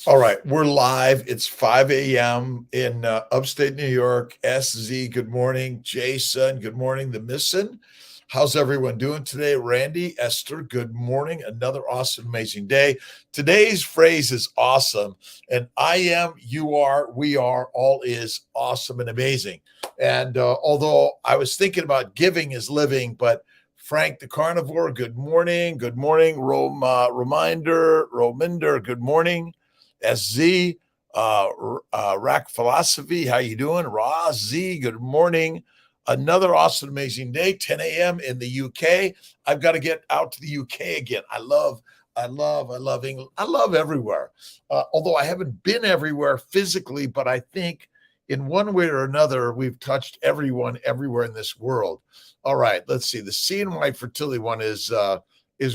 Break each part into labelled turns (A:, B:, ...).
A: All right, we're live. It's 5 a.m. in upstate New York. SZ, good morning. Jason, good morning. The Missin. How's everyone doing today? Randy, Esther, good morning. Another awesome, amazing day. Today's phrase is awesome. And I am, you are, we are, all is awesome and amazing. And although I was thinking about giving is living, but Frank the Carnivore, good morning. Good morning. Rominder, good morning. SZ, Rack Philosophy, how you doing? Ra Z, good morning. Another awesome, amazing day, 10 a.m. in the UK. I've got to get out to the UK again. I love England. I love everywhere. Although I haven't been everywhere physically, but I think in one way or another, we've touched everyone everywhere in this world. All right, let's see. The CNY fertility one is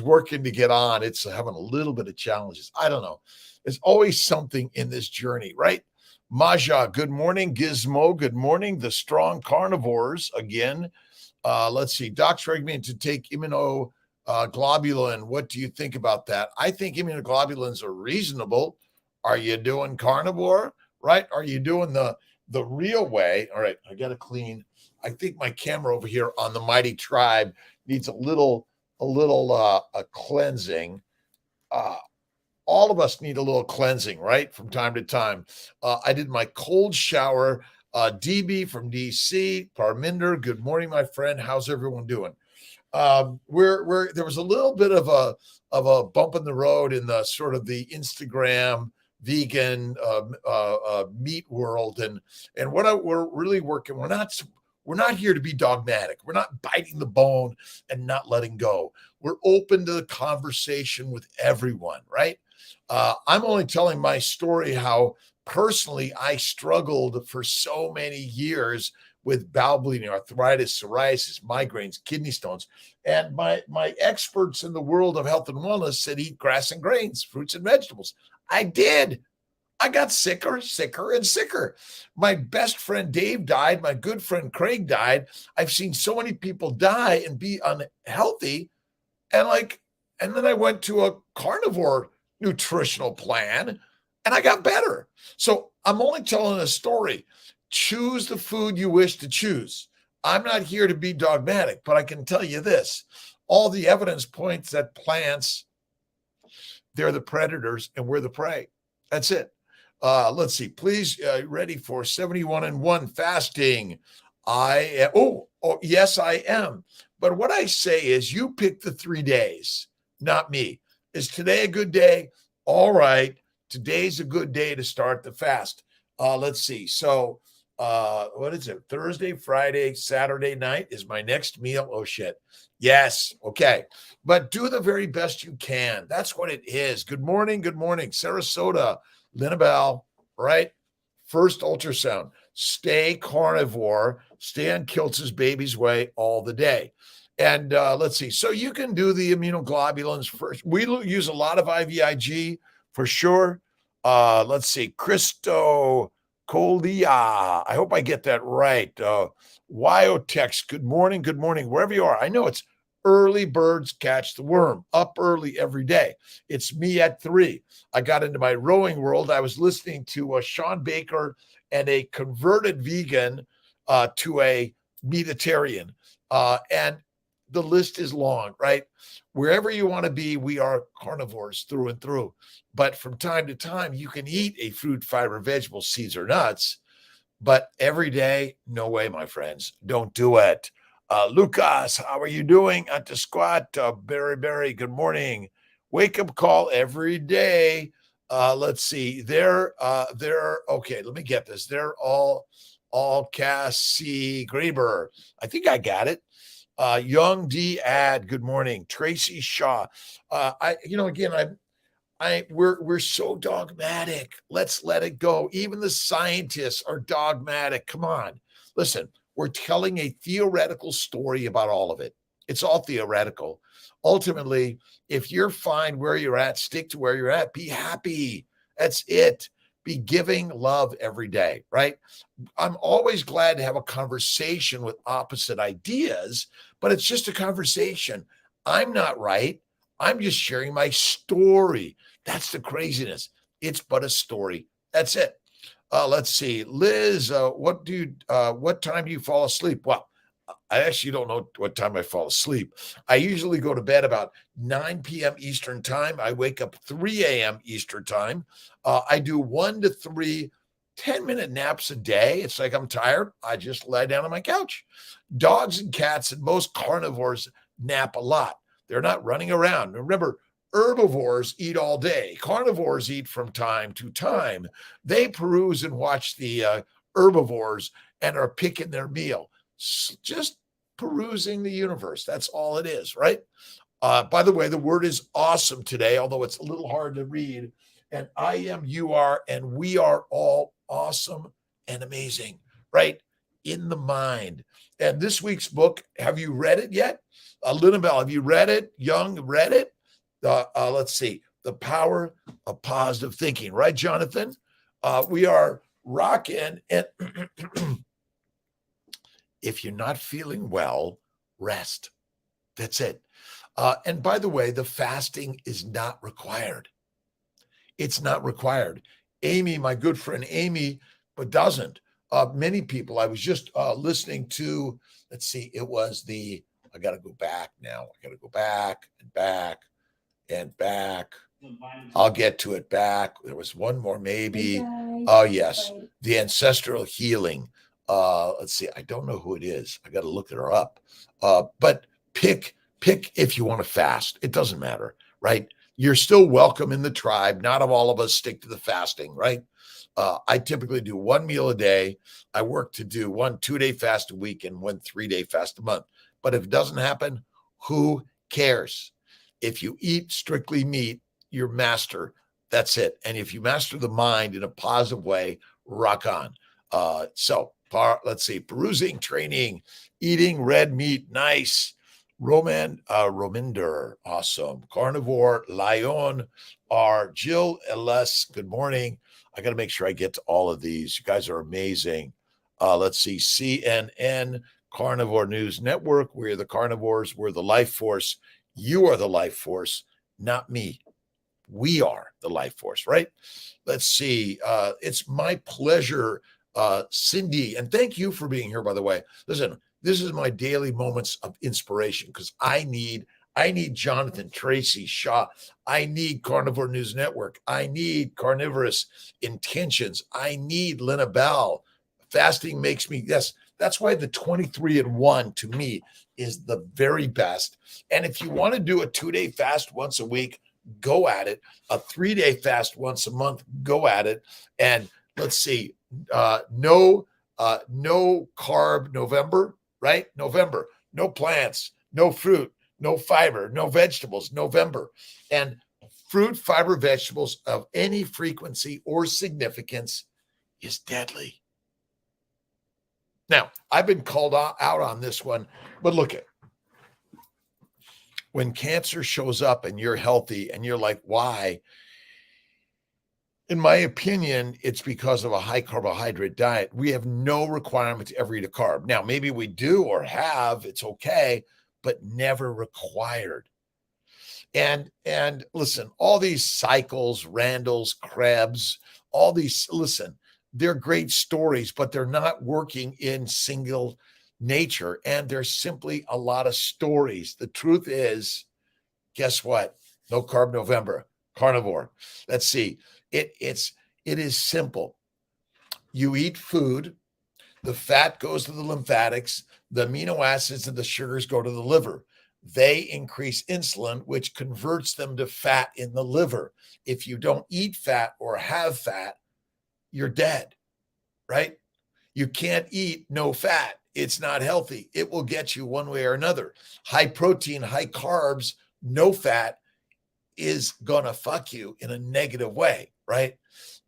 A: working to get on. It's having a little bit of challenges. I don't know. There's always something in this journey, right? Maja, good morning. Gizmo, good morning. The strong carnivores again. Let's see. Doc's recommending to take immunoglobulin. What do you think about that? I think immunoglobulins are reasonable. Are you doing carnivore? Right? Are you doing the real way? All right, I got to clean. I think my camera over here on the Mighty Tribe needs a little cleansing. All of us need a little cleansing, right? From time to time. I did my cold shower. DB from DC, Parminder, good morning, my friend. How's everyone doing? There was a little bit of a bump in the road in the sort of the Instagram vegan meat world, and we're really working. We're not here to be dogmatic. We're not biting the bone and not letting go. We're open to the conversation with everyone, right? I'm only telling my story how personally I struggled for so many years with bowel bleeding, arthritis, psoriasis, migraines, kidney stones. And my experts in the world of health and wellness said eat grass and grains, fruits and vegetables. I did. I got sicker, and sicker. My best friend Dave died. My good friend Craig died. I've seen so many people die and be unhealthy. And then I went to a carnivore nutritional plan and I got better. So I'm only telling a story. Choose the food you wish to choose. I'm not here to be dogmatic, but I can tell you this. All the evidence points that plants, they're the predators and we're the prey. That's it. Let's see. Please, ready for 71 and 1 fasting. Yes, I am. But what I say is you pick the 3 days, not me. Is today a good day? All right. Today's a good day to start the fast. Let's see. So what is it? Thursday, Friday, Saturday night is my next meal. Oh, shit. Yes. Okay. But do the very best you can. That's what it is. Good morning. Good morning. Sarasota, Linabelle, right? First ultrasound. Stay carnivore. Stay on Kiltz's baby's way all the day. And let's see. So you can do the immunoglobulins first. We use a lot of IVIG for sure. Let's see. Christo Colia. I hope I get that right. Wyotex. Good morning. Good morning. Wherever you are. I know it's early birds catch the worm. Up early every day. It's me at 3. I got into my rowing world. I was listening to Sean Baker and a converted vegan to a meatitarian. And the list is long, right? Wherever you want to be, we are carnivores through and through. But from time to time, you can eat a fruit, fiber, vegetable, seeds, or nuts. But every day, no way, my friends. Don't do it. Lucas, how are you doing? At the squat, Berry, good morning. Wake up call every day. Let's see. They're okay. Let me get this. They're all Cassie Graber. I think I got it. Young D ad, good morning. Tracy Shaw. We're so dogmatic. Let's let it go. Even the scientists are dogmatic. Come on. Listen, we're telling a theoretical story about all of it. It's all theoretical. Ultimately, if you're fine where you're at, stick to where you're at. Be happy. That's it. Be giving love every day, right? I'm always glad to have a conversation with opposite ideas, but it's just a conversation. I'm not right. I'm just sharing my story. That's the craziness. It's but a story. That's it. Let's see, Liz. What time do you fall asleep? Well, I actually don't know what time I fall asleep. I usually go to bed about 9 p.m. Eastern time. I wake up 3 a.m. Eastern time. I do 1 to 3 10-minute naps a day. It's like I'm tired. I just lie down on my couch. Dogs and cats and most carnivores nap a lot. They're not running around. Remember, herbivores eat all day. Carnivores eat from time to time. They peruse and watch the herbivores and are picking their meal. Just perusing the universe. That's all it is, right? By the way, the word is awesome today, although it's a little hard to read. And I am, you are, and we are all awesome and amazing, right? In the mind. And this week's book, have you read it yet? Linabelle, have you read it? Young, read it? Let's see. The Power of Positive Thinking, right, Jonathan? We are rocking. And if you're not feeling well, rest. That's it. And by the way, the fasting is not required. It's not required. Amy, my good friend Amy, but doesn't. Many people, I was just listening to, let's see, it was I got to go back now. I got to go back and back and back. I'll get to it back. There was one more maybe. Oh, yes. The ancestral healing. Let's see. I don't know who it is. I got to look her up. But pick if you want to fast. It doesn't matter, right? You're still welcome in the tribe. Not all of us stick to the fasting, right? I typically do 1 meal a day. I work to do 1 2-day fast a week and 1 3-day fast a month. But if it doesn't happen, who cares? If you eat strictly meat, you're master. That's it. And if you master the mind in a positive way, rock on. Let's see, perusing, training, eating red meat, nice. Rominder, awesome. Carnivore, Lion, Jill L.S., good morning. I got to make sure I get to all of these. You guys are amazing. Let's see, CNN, Carnivore News Network. We're the carnivores. We're the life force. You are the life force, not me. We are the life force, right? Let's see. It's my pleasure, Cindy, and thank you for being here, by the way. Listen, this is my daily moments of inspiration because I need Jonathan, Tracy, Shaw. I need Carnivore News Network. I need Carnivorous Intentions. I need Linabelle. Fasting makes me, yes, that's why the 23-and-1 to me is the very best. And if you want to do a 2-day fast once a week, go at it. A 3-day fast once a month, go at it. And let's see, no carb November, right? November, no plants, no fruit, no fiber, no vegetables, November. And fruit, fiber, vegetables of any frequency or significance is deadly. Now, I've been called out on this one, but look at when cancer shows up and you're healthy and you're like, why? In my opinion, it's because of a high carbohydrate diet. We have no requirement to ever eat a carb. Now, maybe we do or have, it's okay, but never required. And listen, all these cycles, Randalls, Krebs, all these, listen, they're great stories, but they're not working in single nature. And there's simply a lot of stories. The truth is, guess what? No carb November, carnivore. Let's see. It is simple. You eat food, the fat goes to the lymphatics, the amino acids and the sugars go to the liver. They increase insulin, which converts them to fat in the liver. If you don't eat fat or have fat, you're dead, right? You can't eat no fat. It's not healthy. It will get you one way or another. High protein, high carbs, no fat is going to fuck you in a negative way, right?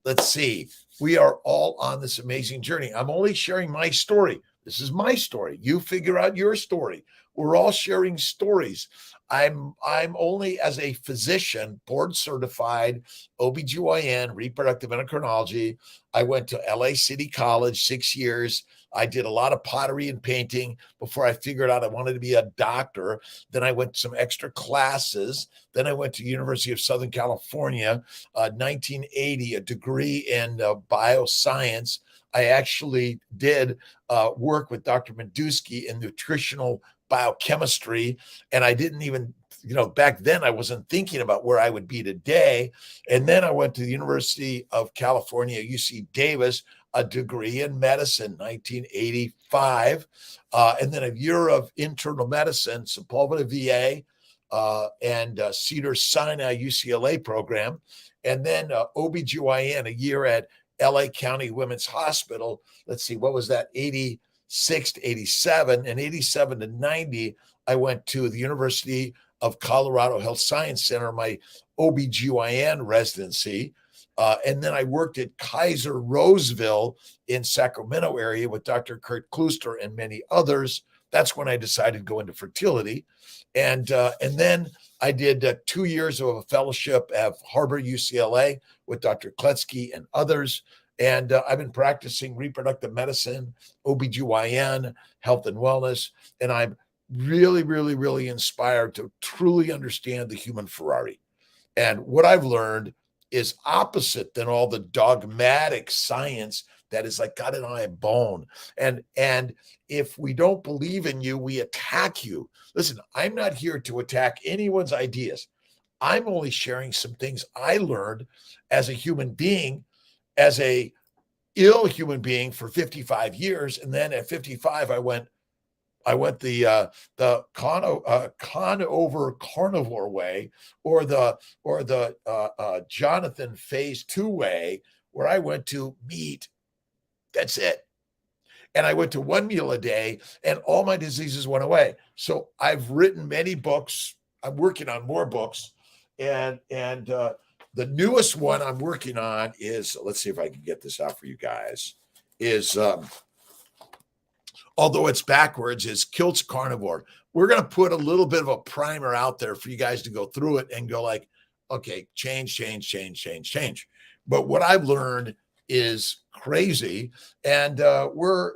A: Let's see. We are all on this amazing journey. I'm only sharing my story. This is my story. You figure out your story. We're all sharing stories. I'm only, as a physician, board certified OBGYN, reproductive endocrinology. I went to LA City College 6 years. I did a lot of pottery and painting before I figured out I wanted to be a doctor. Then I went to some extra classes. Then I went to University of Southern California, 1980, a degree in bioscience. I actually did work with Dr. Meduski in nutritional biochemistry. And I didn't even, back then I wasn't thinking about where I would be today. And then I went to the University of California, UC Davis, a degree in medicine, 1985. And then a year of internal medicine, Sepulveda VA, and Cedars-Sinai UCLA program. And then OBGYN, a year at LA County Women's Hospital. Let's see, what was that? 86 to 87, and 87 to 90, I went to the University of Colorado Health Science Center, my OBGYN residency. And then I worked at Kaiser Roseville in Sacramento area with Dr. Kurt Klooster and many others. That's when I decided to go into fertility. And then I did 2 years of a fellowship at Harvard UCLA with Dr. Kletsky and others. And I've been practicing reproductive medicine, OBGYN, health and wellness. And I'm really, really, really inspired to truly understand the human Ferrari. And what I've learned is opposite than all the dogmatic science that is like got an eye and bone. And if we don't believe in you, we attack you. Listen, I'm not here to attack anyone's ideas. I'm only sharing some things I learned as a human being, as a ill human being for 55 years. And then at 55, I went the Conover carnivore way, or the Jonathan phase 2 way, where I went to meat. That's it. And I went to one meal a day and all my diseases went away. So I've written many books. I'm working on more books. And the newest one I'm working on is, let's see if I can get this out for you guys, is, although it's backwards, is Kiltz Carnivore. We're going to put a little bit of a primer out there for you guys to go through it and go like, okay, change. But what I've learned is crazy. And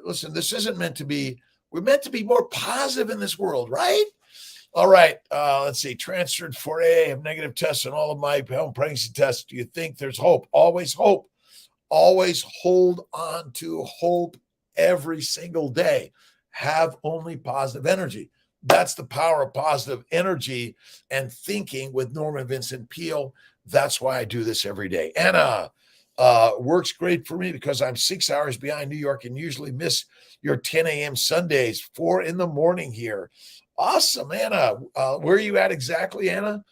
A: listen, this isn't meant to be, we're meant to be more positive in this world, right? All right. Let's see. Transferred 4A, have negative tests on all of my home pregnancy tests. Do you think there's hope? Always hope. Always hold on to hope every single day. Have only positive energy. That's the power of positive energy and thinking with Norman Vincent Peale. That's why I do this every day. Anna, works great for me because I'm 6 hours behind New York and usually miss your 10 a.m. Sundays, 4 in the morning here. Awesome, Anna. Where are you at exactly, Anna?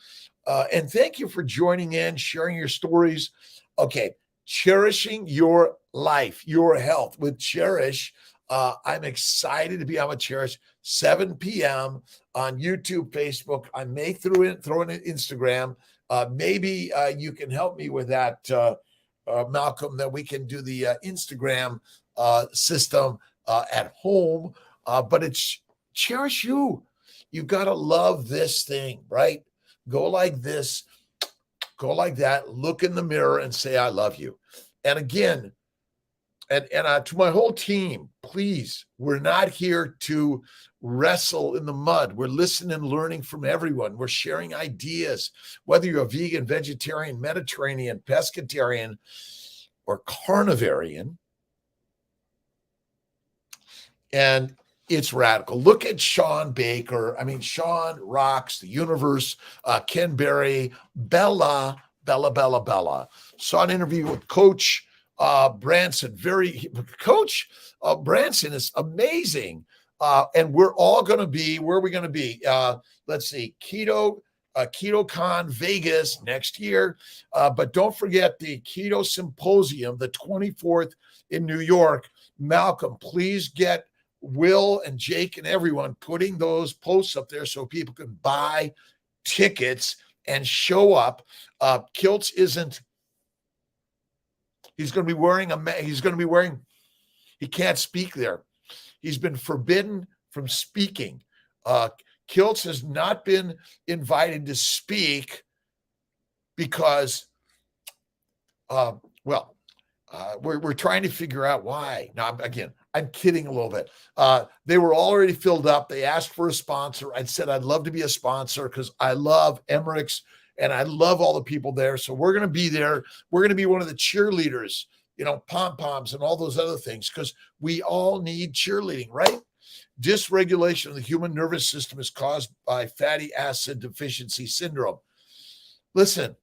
A: And thank you for joining in, sharing your stories. Okay, cherishing your life, your health with Cherish. I'm excited to be on with Cherish, 7 p.m. on YouTube, Facebook. I may throw in Instagram. Maybe you can help me with that, Malcolm, that we can do the Instagram system at home. But it's Cherish you. You got to love this thing, right? Go like this, go like that, look in the mirror and say, I love you. And again, and to my whole team, please, we're not here to wrestle in the mud. We're listening and learning from everyone. We're sharing ideas, whether you're a vegan, vegetarian, Mediterranean, pescatarian, or carnivarian. And it's radical. Look at Sean Baker. I mean, Sean rocks the universe. Ken Berry, Bella. Saw an interview with Coach Branson. Coach Branson is amazing. And we're all going to be, where are we going to be? Let's see, KetoCon Vegas next year. But don't forget the Keto Symposium, the 24th in New York. Malcolm, please get Will and Jake and everyone putting those posts up there so people can buy tickets and show up. Kiltz isn't, he's going to be wearing he can't speak there. He's been forbidden from speaking. Kiltz has not been invited to speak because, we're trying to figure out why. Now, again, I'm kidding a little bit. They were already filled up. They asked for a sponsor. I said I'd love to be a sponsor because I love Emmerich's and I love all the people there. So we're going to be there. We're going to be one of the cheerleaders, pom-poms and all those other things, because we all need cheerleading, right? Dysregulation of the human nervous system is caused by fatty acid deficiency syndrome. Listen,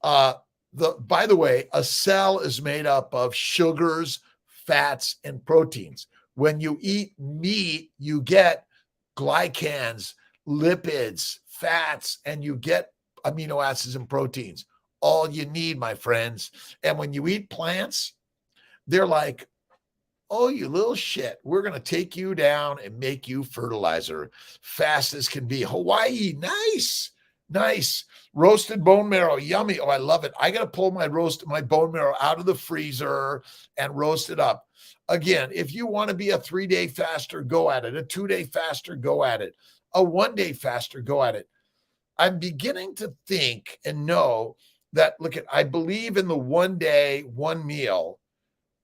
A: by the way, a cell is made up of sugars, fats, and proteins. When you eat meat, you get glycans, lipids, fats, and you get amino acids and proteins. All you need, my friends. And when you eat plants, they're like, oh, you little shit, we're going to take you down and make you fertilizer fast as can be. Hawaii, nice. Roasted bone marrow, yummy. Oh, I love it. I got to pull my bone marrow out of the freezer and roast it up. Again, if you want to be a 3-day faster, go at it. A 2-day faster, go at it. A 1-day faster, go at it. I'm beginning to think and know that, I believe in the 1 day, 1 meal,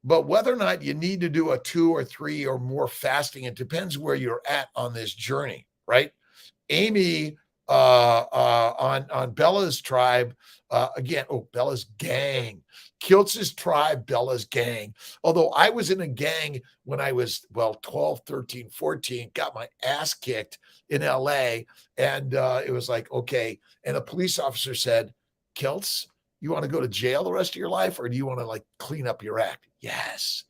A: but whether or not you need to do a 2 or 3 or more fasting, it depends where you're at on this journey, right? Amy, on Bella's tribe, Bella's gang, Kiltz's tribe, Bella's gang. Although I was in a gang when I was, 12, 13, 14, got my ass kicked in LA. And it was like, okay. And a police officer said, Kiltz, you want to go to jail the rest of your life, or do you want to clean up your act? Yes.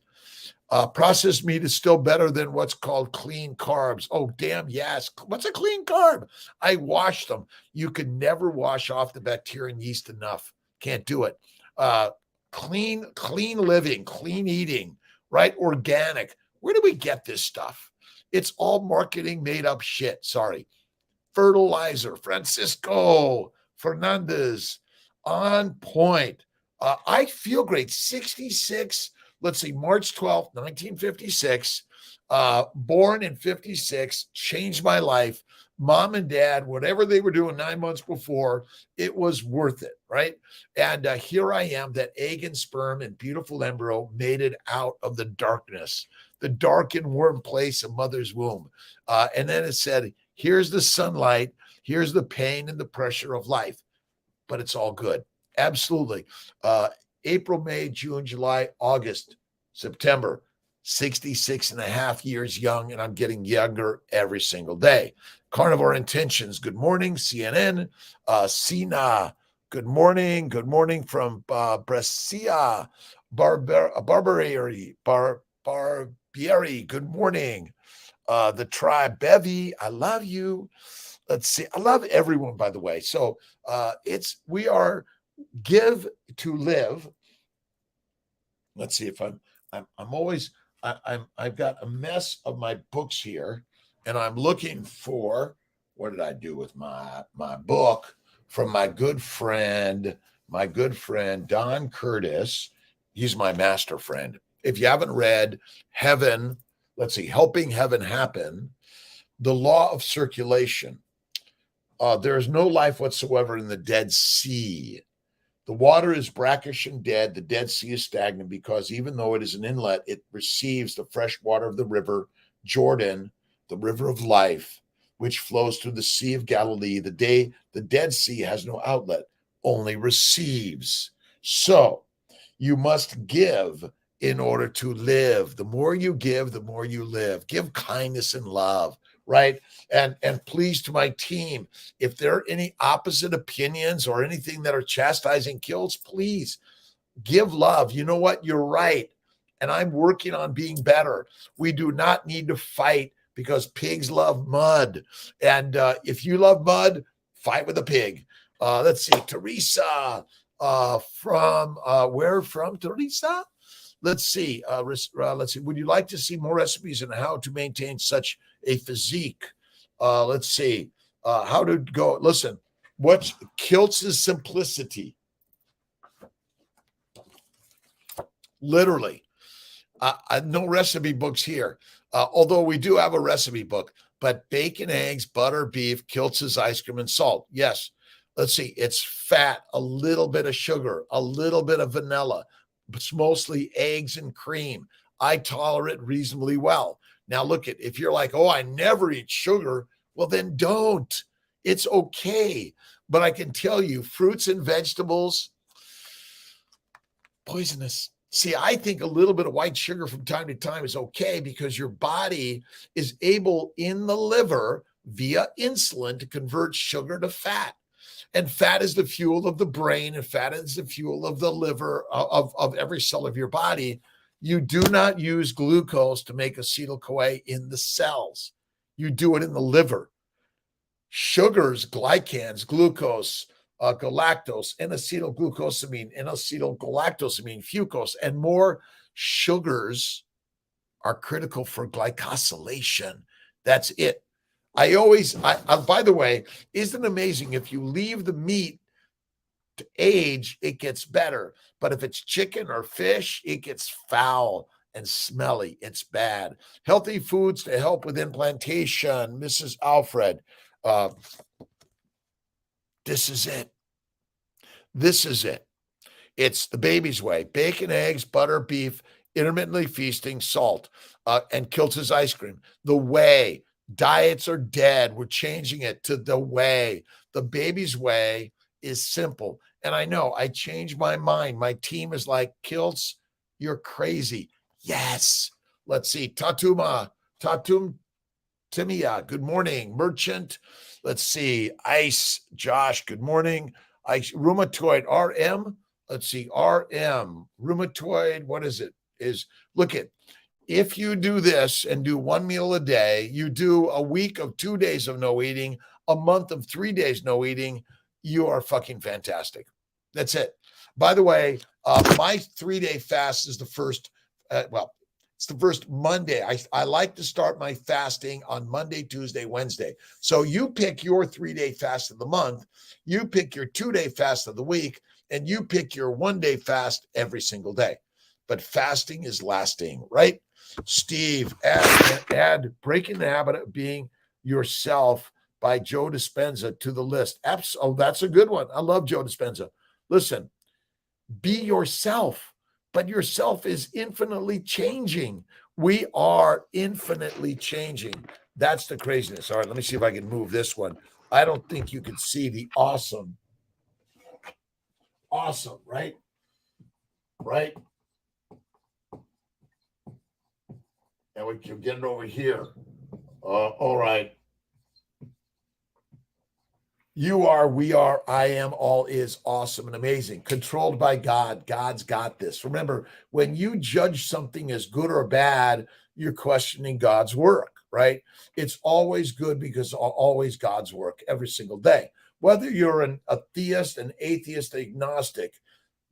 A: Processed meat is still better than what's called clean carbs. Oh, damn, yes. What's a clean carb? I wash them. You can never wash off the bacteria and yeast enough. Can't do it. Clean living, clean eating, right? Organic. Where do we get this stuff? It's all marketing made up shit. Sorry. Fertilizer, Francisco Fernandez, on point. I feel great. 66. Let's see, March 12th, 1956, born in 56, changed my life. Mom and dad, whatever they were doing 9 months before, it was worth it, right? And here I am, that egg and sperm and beautiful embryo made it out of the darkness, the dark and warm place of mother's womb. And then it said, here's the sunlight, here's the pain and the pressure of life, but it's all good. Absolutely. April, May, June, July, August, September, 66 and a half years young, and I'm getting younger every single day. Carnivore Intentions, good morning. CNN, Sina, good morning. Good morning from Brescia, Barbieri, good morning. The tribe, Bevy, I love you. Let's see. I love everyone, by the way. So we are give to live. Let's see if I've got a mess of my books here, and I'm looking for, what did I do with my book from my good friend Don Curtis. He's my master friend. If you haven't read Helping Heaven Happen, The Law of Circulation. There is no life whatsoever in the Dead Sea. The water is brackish and dead. The Dead Sea is stagnant because even though it is an inlet, it receives the fresh water of the river Jordan, the river of life, which flows through the Sea of Galilee. The Dead Sea has no outlet, only receives. So you must give in order to live. The more you give, the more you live. Give kindness and love, right? And please, to my team, if there are any opposite opinions or anything that are chastising Kiltz, please give love. You know what? You're right. And I'm working on being better. We do not need to fight because pigs love mud. And if you love mud, fight with a pig. Let's see, Teresa, where from, Teresa? Let's see. Would you like to see more recipes on how to maintain such a physique? Let's see. How to go. Listen, what's Kiltz's simplicity? Literally. No recipe books here. although we do have a recipe book. But bacon, eggs, butter, beef, Kiltz's ice cream, and salt. Yes. Let's see. It's fat, a little bit of sugar, a little bit of vanilla. It's mostly eggs and cream. I tolerate reasonably well. Now, look at, if you're like, oh, I never eat sugar, well, then don't. It's okay. But I can tell you, fruits and vegetables, poisonous. See, I think a little bit of white sugar from time to time is okay because your body is able in the liver via insulin to convert sugar to fat. And fat is the fuel of the brain, and fat is the fuel of the liver, of every cell of your body. You do not use glucose to make acetyl-CoA in the cells. You do it in the liver. Sugars, glycans, glucose, galactose, N-acetylglucosamine, N-acetylgalactosamine, fucose, and more sugars are critical for glycosylation. That's it. By the way, isn't it amazing? If you leave the meat to age, it gets better. But if it's chicken or fish, it gets foul and smelly. It's bad. Healthy foods to help with implantation. Mrs. Alfred. This is it. This is it. It's the baby's way. Bacon, eggs, butter, beef, intermittently feasting, salt, and Kiltz's ice cream. The way. Diets are dead. We're changing it to the way. The baby's way is simple. And I know I changed my mind. My team is like, Kiltz, you're crazy. Yes. Let's see. Tatum Timia, good morning. Merchant. Let's see. Ice, Josh, good morning. Ice, rheumatoid, RM. Let's see. RM, rheumatoid. What is it? Look at, if you do this and do one meal a day, you do a week of 2 days of no eating, a month of 3 days no eating, you are fucking fantastic. That's it. By the way, my 3-day fast is the first, it's the first Monday. I like to start my fasting on Monday, Tuesday, Wednesday. So you pick your 3-day fast of the month, you pick your 2-day fast of the week, and you pick your 1-day fast every single day. But fasting is lasting, right? Steve, add Breaking the Habit of Being Yourself by Joe Dispenza to the list. Oh, that's a good one. I love Joe Dispenza. Listen, be yourself, but yourself is infinitely changing. We are infinitely changing. That's the craziness. All right, let me see if I can move this one. I don't think you can see the awesome. Awesome, right? Right? And we can get it over here. All right. You are, we are, I am, all is awesome and amazing. Controlled by God. God's got this. Remember, when you judge something as good or bad, you're questioning God's work, right? It's always good because always God's work every single day. Whether you're a theist, an atheist, agnostic,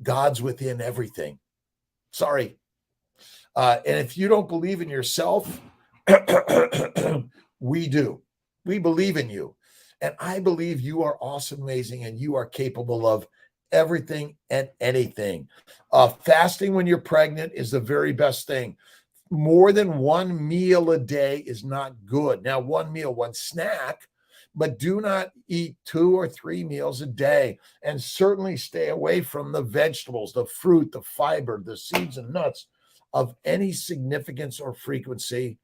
A: God's within everything. Sorry. And if you don't believe in yourself, we do. We believe in you. And I believe you are awesome, amazing, and you are capable of everything and anything. Fasting when you're pregnant is the very best thing. More than one meal a day is not good. Now, one meal, one snack, but do not eat 2 or 3 meals a day. And certainly stay away from the vegetables, the fruit, the fiber, the seeds and nuts of any significance or frequency.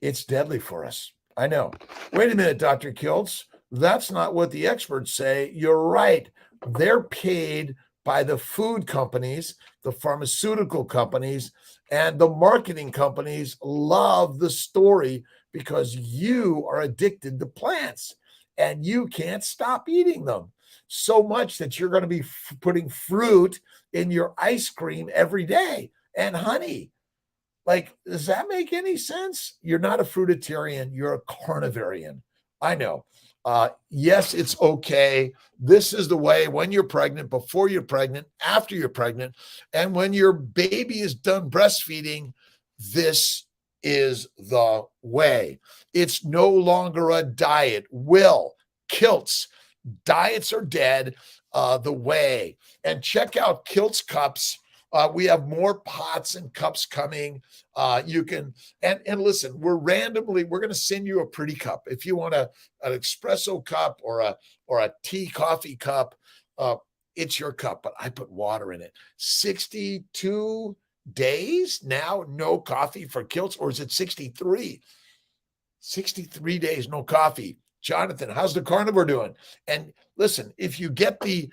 A: It's deadly for us. I know. Wait a minute, Dr. Kiltz. That's not what the experts say. You're right. They're paid by the food companies, the pharmaceutical companies, and the marketing companies love the story because you are addicted to plants and you can't stop eating them so much that you're going to be putting fruit in your ice cream every day and honey. Like, does that make any sense? You're not a fruitarian. You're a carnivarian. I know. Yes, it's okay. This is the way when you're pregnant, before you're pregnant, after you're pregnant, and when your baby is done breastfeeding, this is the way. It's no longer a diet. Will Kiltz, diets are dead, the way. And check out Kiltz cups We have more pots and cups coming. You can, and listen, we're going to send you a pretty cup. If you want an espresso cup or a tea coffee cup, it's your cup, but I put water in it. 62 days now, no coffee for Kiltz, or is it 63? 63 days, no coffee. Jonathan, how's the carnivore doing? And listen, if you get the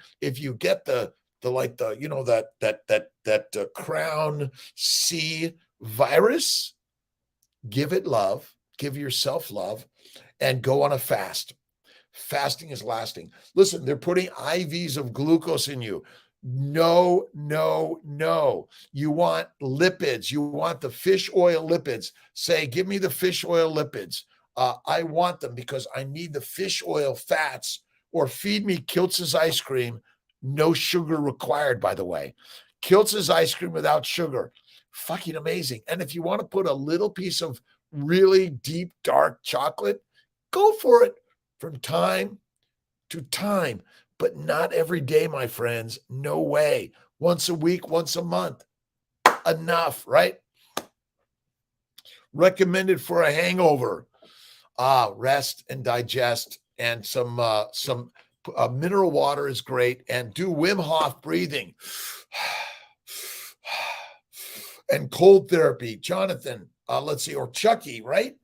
A: Crown C virus, give it love, give yourself love, and go on a fast. Fasting is lasting. Listen, they're putting IVs of glucose in you. No, no, no. You want lipids. You want the fish oil lipids. Say, give me the fish oil lipids. I want them because I need the fish oil fats, or feed me Kiltz's ice cream. No sugar required, by the way. Kiltz's ice cream without sugar. Fucking amazing. And if you want to put a little piece of really deep, dark chocolate, go for it from time to time, but not every day, my friends. No way. Once a week, once a month. Enough, right? Recommended for a hangover. Rest and digest, and some mineral water is great, and do Wim Hof breathing and cold therapy. Jonathan, let's see, or Chucky, right?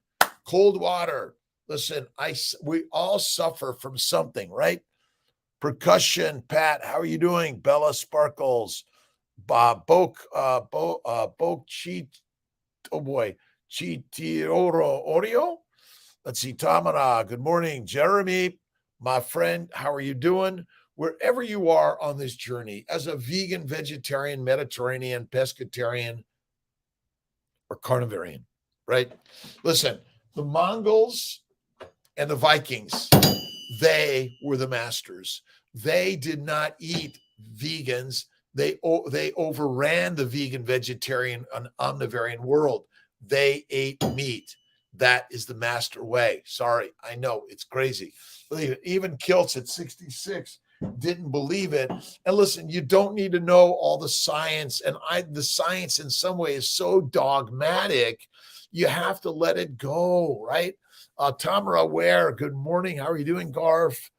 A: Cold water. Listen, we all suffer from something, right? Percussion, Pat, how are you doing? Bella Sparkles, Boke Cheat, oh boy, Chitioro Oreo. Let's see, Tamara, good morning. Jeremy, my friend, how are you doing? Wherever you are on this journey, as a vegan, vegetarian, Mediterranean, pescatarian, or carnivorian, right? Listen, the Mongols and the Vikings, they were the masters. They did not eat vegans. They overran the vegan, vegetarian, and omnivorian world. They ate meat. That is the master way. Sorry, I know it's crazy. Even Kiltz at 66 didn't believe it. And listen, you don't need to know all the science. And the science in some way is so dogmatic. You have to let it go, right? Tamara Ware, good morning. How are you doing, Garf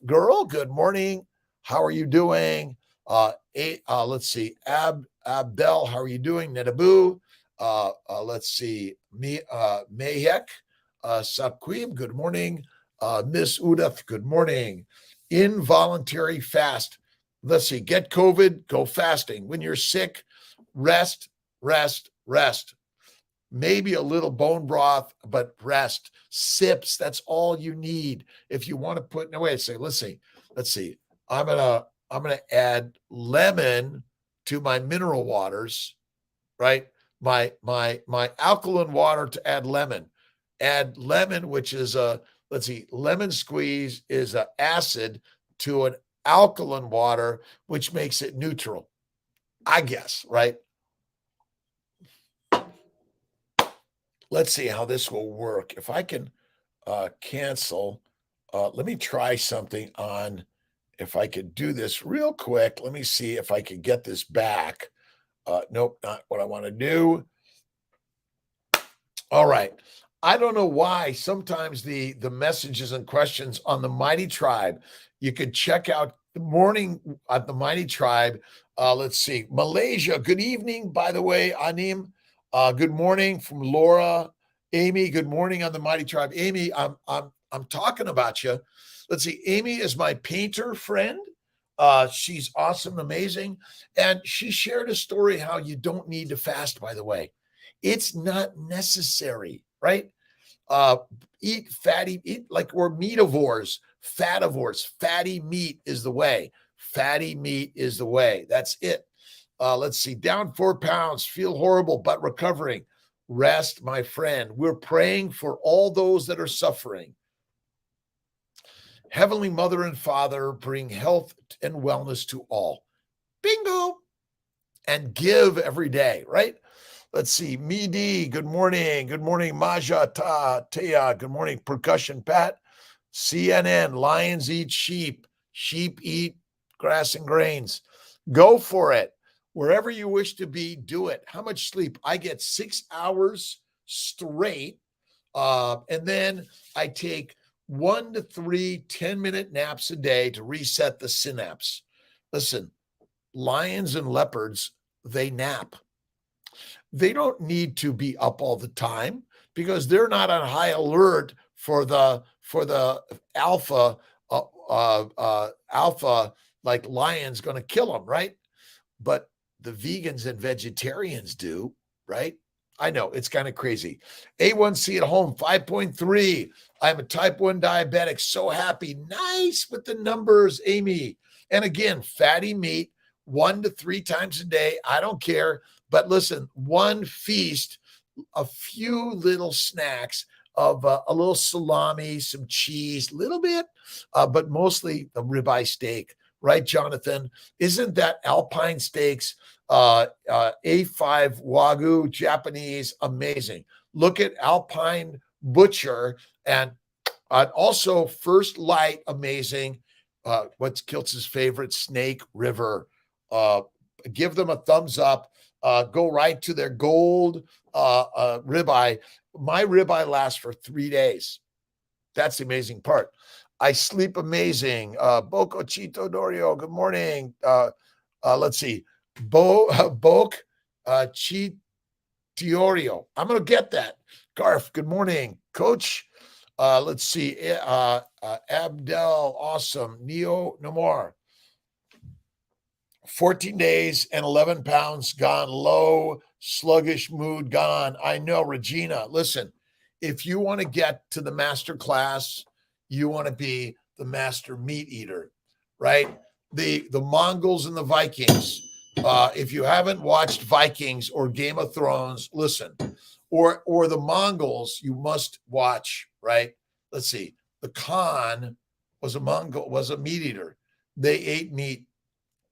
A: girl? Good morning. How are you doing? Let's see. Abdel, how are you doing? Nedabu. Let's see. Mayek, Saqib, good morning. Miss Udath, good morning. Involuntary fast. Let's see. Get COVID, go fasting. When you're sick, rest, rest, rest. Maybe a little bone broth, but rest. Sips, that's all you need. If you want to put, no, wait, let's see. I'm gonna add lemon to my mineral waters, right? My alkaline water to add lemon, which is lemon squeeze is an acid to an alkaline water, which makes it neutral, I guess, right? Let's see how this will work. If I can cancel, let me try something on, if I could do this real quick. Let me see if I could get this back. Nope, not what I want to do. All right. I don't know why sometimes the messages and questions on the Mighty Tribe, you could check out the morning at the Mighty Tribe. Let's see. Malaysia, good evening, by the way, Anim. Good morning from Laura. Amy, good morning on the Mighty Tribe. Amy, I'm talking about you. Let's see. Amy is my painter friend. She's awesome, amazing. And she shared a story how you don't need to fast, by the way. It's not necessary, right? Eat like we're meativores, fativores. Fatty meat is the way. Fatty meat is the way. That's it. Let's see. Down 4 pounds, feel horrible, but recovering. Rest, my friend. We're praying for all those that are suffering. Heavenly Mother and Father, bring health and wellness to all. Bingo. And give every day, right? Let's see. Midi, good morning. Good morning. Maja Tea, good morning. Percussion Pat. CNN, lions eat sheep. Sheep eat grass and grains. Go for it. Wherever you wish to be, do it. How much sleep? I get 6 hours straight. And then I take 1 to 3 10-minute naps a day to reset the synapse. Listen, lions and leopards, they nap. They don't need to be up all the time because they're not on high alert for the alpha alpha, like lions going to kill them, right? But the vegans and vegetarians do, right? I know it's kind of crazy. A1C at home, 5.3. I'm a type 1 diabetic. So happy. Nice with the numbers, Amy. And again, fatty meat 1 to 3 times a day. I don't care. But listen, one feast, a few little snacks of a little salami, some cheese, little bit, but mostly a ribeye steak. Right, Jonathan? Isn't that Alpine Steaks, A5 Wagyu, Japanese, amazing? Look at Alpine Butcher and also First Light, amazing. What's Kiltz's favorite? Snake River. Give them a thumbs up. Go right to their gold ribeye. My ribeye lasts for 3 days. That's the amazing part. I sleep amazing. Boko Chito Dorio, good morning. Let's see. Bok Chitiorio. I'm going to get that. Garf, good morning. Coach, let's see. Abdel, awesome. Neo Namor. 14 days and 11 pounds gone. Low, sluggish mood gone. I know, Regina. Listen, if you want to get to the master class, you want to be the master meat eater, right? The Mongols and the Vikings. If you haven't watched Vikings or Game of Thrones, listen. Or the Mongols, you must watch, right? Let's see. The Khan was a meat eater. They ate meat,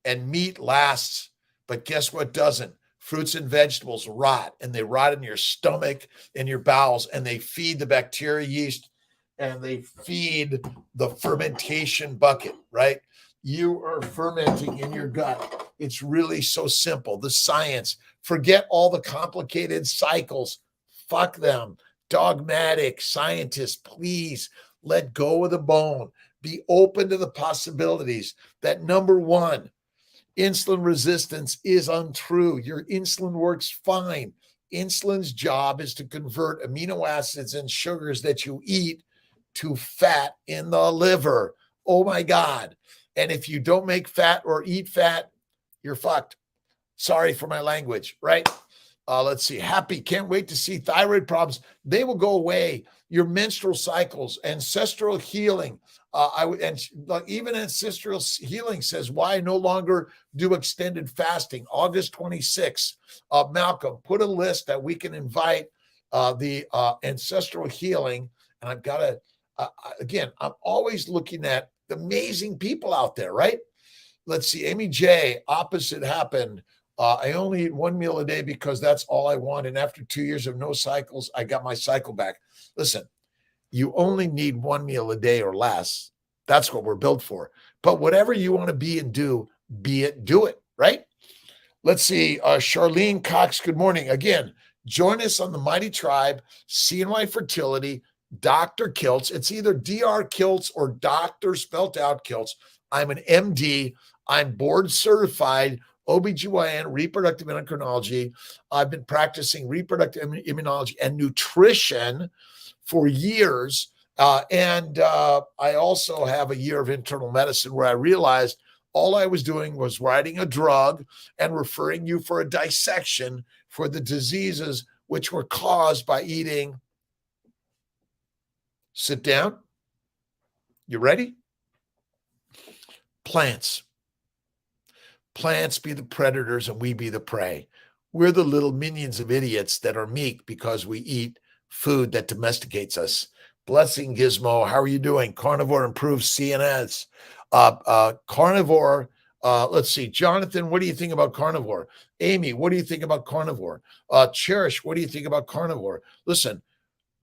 A: and meat lasts, but guess what doesn't? Fruits and vegetables rot, and they rot in your stomach and your bowels, and they feed the bacteria, yeast, and they feed the fermentation bucket, right? You are fermenting in your gut. It's really so simple. The science, forget all the complicated cycles. Fuck them. Dogmatic scientists, please let go of the bone. Be open to the possibilities that, number one, insulin resistance is untrue. Your insulin works fine. Insulin's job is to convert amino acids and sugars that you eat to fat in the liver. Oh my God. And if you don't make fat or eat fat, you're fucked. Sorry for my language, right? Let's see. Happy. Can't wait to see thyroid problems. They will go away. Your menstrual cycles, ancestral healing. Even ancestral healing says why I no longer do extended fasting. August 26th. Malcolm, put a list that we can invite the ancestral healing. And I've got to, again, I'm always looking at the amazing people out there, right? Let's see. Amy J, opposite happened. I only eat one meal a day because that's all I want. And after 2 years of no cycles, I got my cycle back. Listen, you only need one meal a day or less. That's what we're built for. But whatever you want to be and do, do it, right? Let's see. Charlene Cox, good morning. Again, join us on the Mighty Tribe, CNY Fertility, Dr. Kiltz. It's either Dr. Kiltz or Dr. spelt out Kiltz. I'm an MD. I'm board certified OBGYN, reproductive endocrinology. I've been practicing reproductive immunology and nutrition for years. And I also have a year of internal medicine where I realized all I was doing was writing a drug and referring you for a dissection for the diseases which were caused by eating. Sit down. You ready? Plants. Plants be the predators and we be the prey. We're the little minions of idiots that are meek because we eat food that domesticates us. Blessing Gizmo, how are you doing? Carnivore improves CNS. Carnivore, let's see. Jonathan, what do you think about carnivore? Amy, what do you think about carnivore? Cherish, what do you think about carnivore? Listen,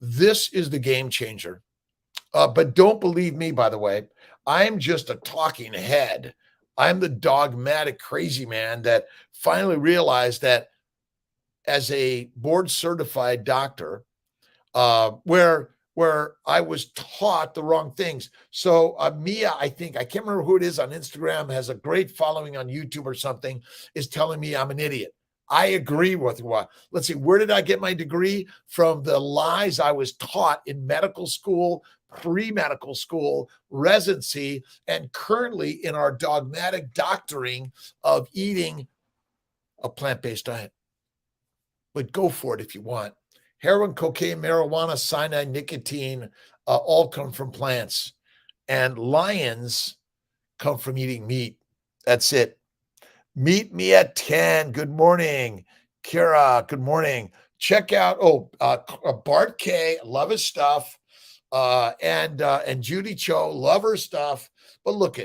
A: this is the game changer. But don't believe me, by the way. I'm just a talking head. I'm the dogmatic crazy man that finally realized that as a board certified doctor, where I was taught the wrong things. So Mia, I think I can't remember who it is on Instagram, has a great following on YouTube or something, is telling me I'm an idiot. I agree with what. Let's see, where did I get my degree? From the lies I was taught in medical school, pre-medical school, residency, and currently in our dogmatic doctoring of eating a plant-based diet. But go for it if you want. Heroin, cocaine, marijuana, cyanide, nicotine, all come from plants. And lions come from eating meat. That's it. Meet me at 10. Good morning. Kira, good morning. Check out, Bart K, love his stuff. And Judy Cho, love her stuff. But look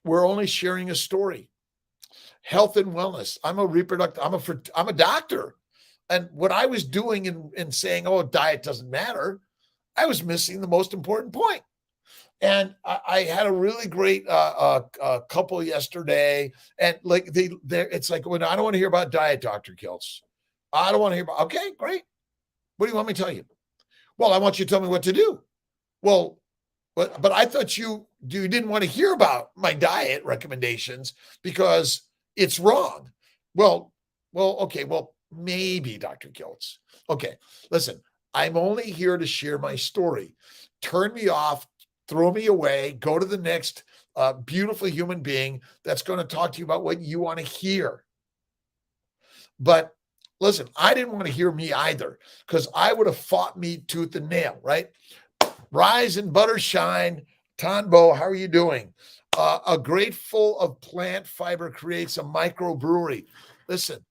A: we're only sharing a story. Health and wellness. I'm a doctor. And what I was doing in saying, diet doesn't matter, I was missing the most important point. And I had a really great couple yesterday. And like it's like, when I don't want to hear about diet, Dr. Kiltz. I don't want to hear about, okay, great. What do you want me to tell you? Well, I want you to tell me what to do. Well, but I thought you didn't want to hear about my diet recommendations because it's wrong. Well, okay. Well, maybe, Dr. Kiltz. Okay, listen, I'm only here to share my story. Turn me off, throw me away, go to the next beautiful human being that's going to talk to you about what you want to hear. But listen, I didn't want to hear me either, because I would have fought me tooth and nail, right? Rise and butter shine. Tanbo, how are you doing? A grate full of plant fiber creates a microbrewery. Listen,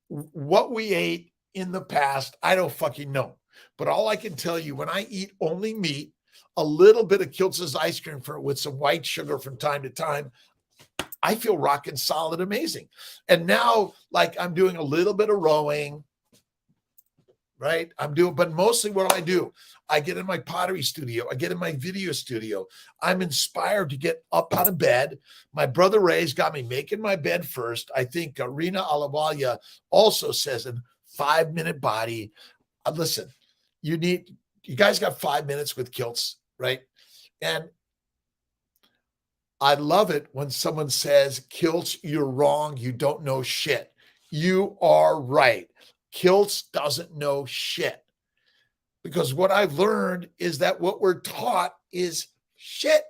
A: what we ate in the past, I don't fucking know. But all I can tell you, when I eat only meat, a little bit of Kiltz's ice cream with some white sugar from time to time, I feel rocking solid amazing. And now, like, I'm doing a little bit of rowing, right? But mostly what do, I get in my pottery studio. I get in my video studio. I'm inspired to get up out of bed. My brother Ray's got me making my bed first. I think Rina Alawalia also says in 5-minute body. Listen, you guys got 5 minutes with Kiltz, right? And I love it when someone says, Kiltz, you're wrong. You don't know shit. You are right. Kiltz doesn't know shit. Because what I've learned is that what we're taught is shit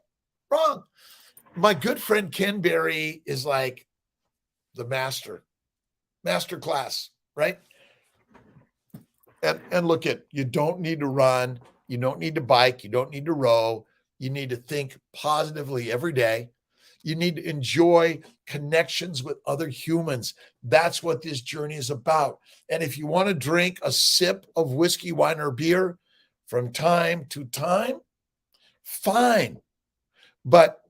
A: wrong. My good friend Ken Berry is like the master class, right? And look you don't need to run. You don't need to bike. You don't need to row. You need to think positively every day. You need to enjoy connections with other humans. That's what this journey is about. And if you want to drink a sip of whiskey, wine, or beer from time to time, fine. But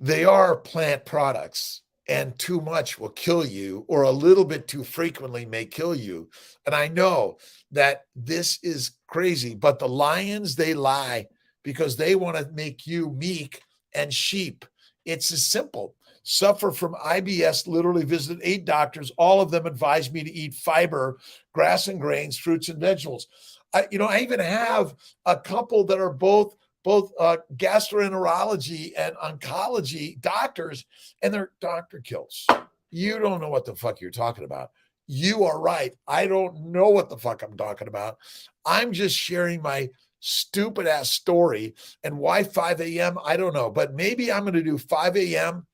A: they are plant products, and too much will kill you, or a little bit too frequently may kill you. And I know that this is crazy, but the lions, they lie because they want to make you meek and sheep. It's as simple. Suffer from IBS, literally visited 8 doctors. All of them advised me to eat fiber, grass and grains, fruits and vegetables. I even have a couple that are both gastroenterology and oncology doctors, and they're, Dr. Kiltz, you don't know what the fuck you're talking about. You are right. I don't know what the fuck I'm talking about. I'm just sharing my stupid ass story. And why 5 a.m.? I don't know. But maybe I'm going to do 5 a.m.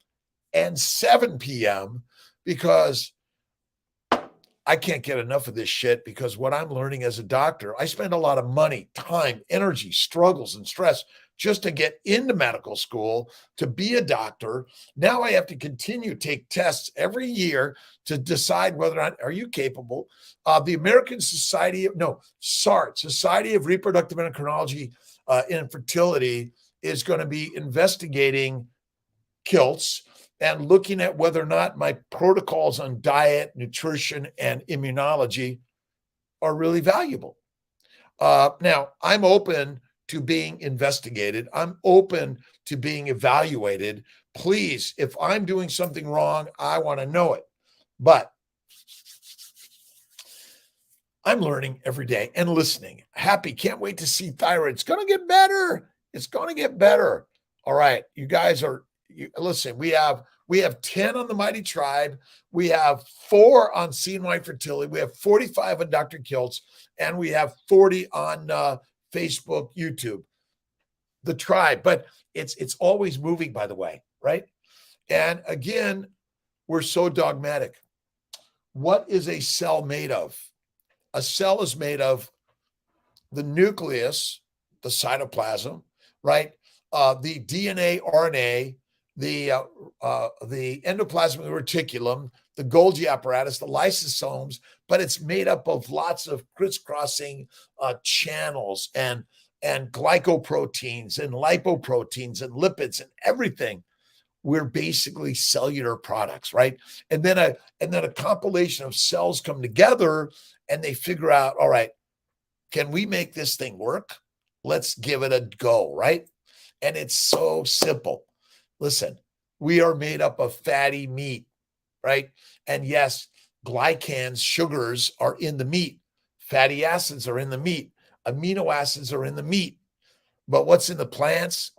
A: and 7 p.m. because I can't get enough of this shit, because what I'm learning as a doctor, I spend a lot of money, time, energy, struggles, and stress just to get into medical school, to be a doctor. Now I have to continue to take tests every year to decide whether or not are you capable. The American Society of Reproductive Endocrinology and Fertility is going to be investigating Kiltz and looking at whether or not my protocols on diet, nutrition, and immunology are really valuable. Now, I'm open to being investigated. I'm open to being evaluated. Please, if I'm doing something wrong, I want to know it. But I'm learning every day and listening. Happy. Can't wait to see thyroid. It's going to get better. It's going to get better. All right. You guys listen, we have 10 on the Mighty Tribe. We have 4 on CNY Fertility. We have 45 on Dr. Kiltz, and we have 40 on Facebook, YouTube. The tribe, but it's always moving, by the way, right? And again, we're so dogmatic. What is a cell made of? A cell is made of the nucleus, the cytoplasm, right? The DNA, RNA, the endoplasmic reticulum, the Golgi apparatus, the lysosomes, but it's made up of lots of crisscrossing channels and glycoproteins and lipoproteins and lipids and everything. We're basically cellular products, right? And then a compilation of cells come together and they figure out, all right, can we make this thing work? Let's give it a go, right? And it's so simple. Listen, we are made up of fatty meat, right? And yes, glycans, sugars are in the meat. Fatty acids are in the meat. Amino acids are in the meat. But what's in the plants?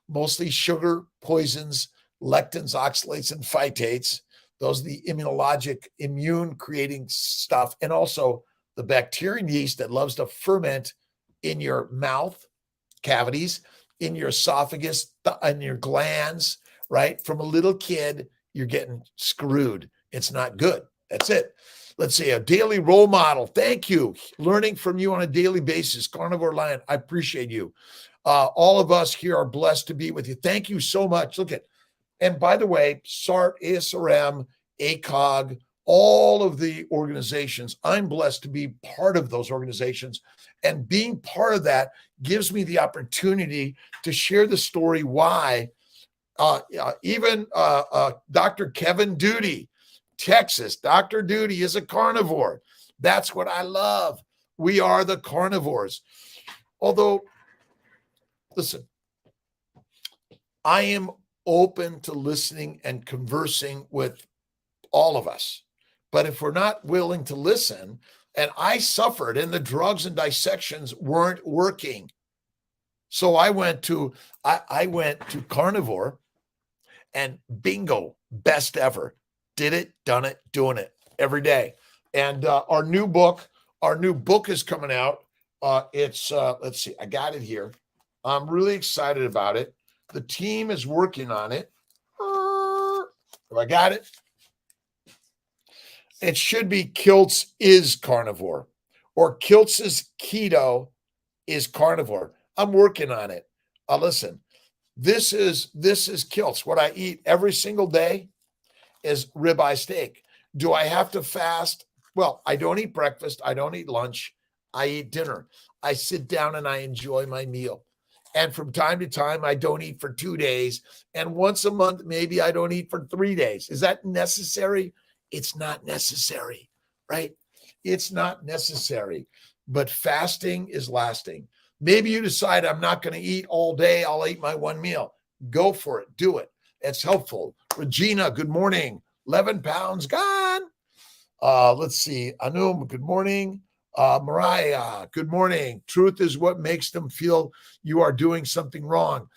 A: Mostly sugar, poisons, lectins, oxalates, and phytates. Those are the immunologic, immune-creating stuff. And also the bacterial yeast that loves to ferment in your mouth cavities, in your esophagus, in your glands, right? From a little kid, you're getting screwed. It's not good. That's it. Let's see, a daily role model. Thank you. Learning from you on a daily basis. Carnivore Lion, I appreciate you. All of us here are blessed to be with you. Thank you so much. Look at, and by the way, SART, ASRM, ACOG, all of the organizations, I'm blessed to be part of those organizations. And being part of that gives me the opportunity to share the story why even Dr. Kevin Duty, Texas, Dr. Duty is a carnivore. That's what I love. We are the carnivores. Although, listen, I am open to listening and conversing with all of us. But if we're not willing to listen, and I suffered and the drugs and dissections weren't working. So I went to carnivore and bingo, best ever. Did it, done it, doing it every day. And our new book is coming out. It's let's see, I got it here. I'm really excited about it. The team is working on it. Have I got it? It should be Kiltz is carnivore, or Kiltz's keto is carnivore. I'm working on it. Listen, this is Kiltz. What I eat every single day is ribeye steak. Do I have to fast? Well, I don't eat breakfast. I don't eat lunch. I eat dinner. I sit down and I enjoy my meal. And from time to time, I don't eat for 2 days. And once a month, maybe I don't eat for 3 days. Is that necessary? It's not necessary, right? It's not necessary. But fasting is lasting. Maybe you decide I'm not going to eat all day. I'll eat my one meal. Go for it. Do it. It's helpful. Regina, good morning. 11 pounds gone. Let's see. Anum, good morning. Mariah, good morning. Truth is what makes them feel you are doing something wrong.